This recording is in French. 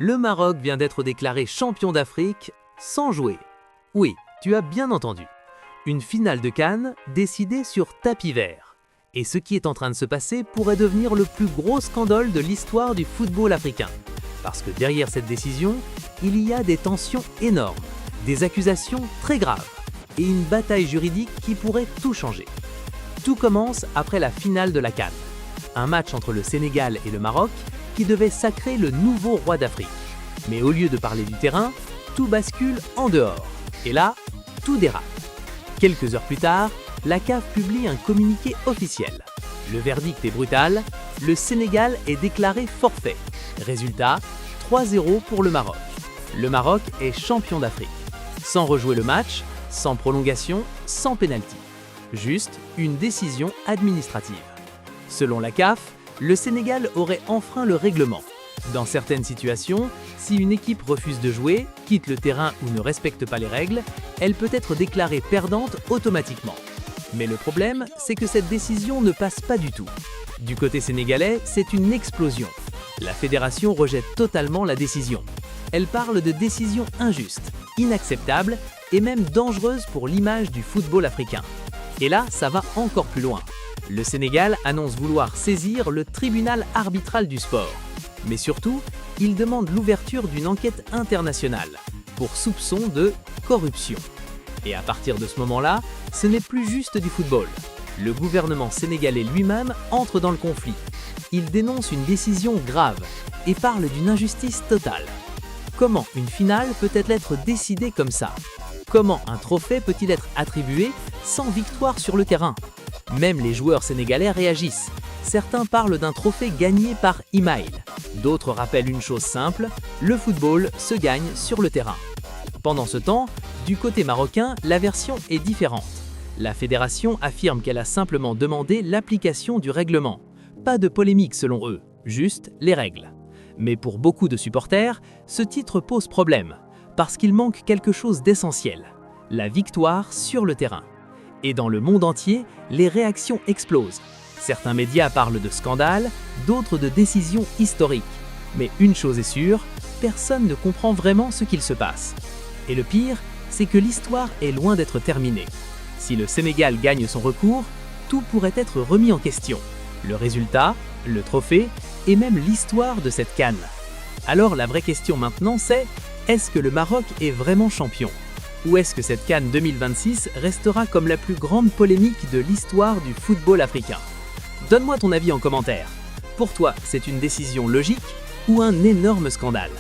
Le Maroc vient d'être déclaré champion d'Afrique sans jouer. Oui, tu as bien entendu. Une finale de CAN décidée sur tapis vert. Et ce qui est en train de se passer pourrait devenir le plus gros scandale de l'histoire du football africain. Parce que derrière cette décision, il y a des tensions énormes, des accusations très graves et une bataille juridique qui pourrait tout changer. Tout commence après la finale de la CAN, un match entre le Sénégal et le Maroc qui devait sacrer le nouveau roi d'Afrique. Mais au lieu de parler du terrain, tout bascule en dehors. Et là, tout dérape. Quelques heures plus tard, la CAF publie un communiqué officiel. Le verdict est brutal, le Sénégal est déclaré forfait. Résultat, 3-0 pour le Maroc. Le Maroc est champion d'Afrique. Sans rejouer le match, sans prolongation, sans pénalty. Juste une décision administrative. Selon la CAF, le Sénégal aurait enfreint le règlement. Dans certaines situations, si une équipe refuse de jouer, quitte le terrain ou ne respecte pas les règles, elle peut être déclarée perdante automatiquement. Mais le problème, c'est que cette décision ne passe pas du tout. Du côté sénégalais, c'est une explosion. La fédération rejette totalement la décision. Elle parle de décision injuste, inacceptable et même dangereuse pour l'image du football africain. Et là, ça va encore plus loin. Le Sénégal annonce vouloir saisir le tribunal arbitral du sport. Mais surtout, il demande l'ouverture d'une enquête internationale pour soupçon de corruption. Et à partir de ce moment-là, ce n'est plus juste du football. Le gouvernement sénégalais lui-même entre dans le conflit. Il dénonce une décision grave et parle d'une injustice totale. Comment une finale peut-elle être décidée comme ça? Comment un trophée peut-il être attribué sans victoire sur le terrain? Même les joueurs sénégalais réagissent. Certains parlent d'un trophée gagné par email. D'autres rappellent une chose simple, le football se gagne sur le terrain. Pendant ce temps, du côté marocain, la version est différente. La fédération affirme qu'elle a simplement demandé l'application du règlement. Pas de polémique selon eux, juste les règles. Mais pour beaucoup de supporters, ce titre pose problème, parce qu'il manque quelque chose d'essentiel, la victoire sur le terrain. Et dans le monde entier, les réactions explosent. Certains médias parlent de scandale, d'autres de décisions historiques. Mais une chose est sûre, personne ne comprend vraiment ce qu'il se passe. Et le pire, c'est que l'histoire est loin d'être terminée. Si le Sénégal gagne son recours, tout pourrait être remis en question. Le résultat, le trophée et même l'histoire de cette CAN. Alors la vraie question maintenant c'est, est-ce que le Maroc est vraiment champion? Ou est-ce que cette CAN 2026 restera comme la plus grande polémique de l'histoire du football africain? Donne-moi ton avis en commentaire. Pour toi, c'est une décision logique ou un énorme scandale?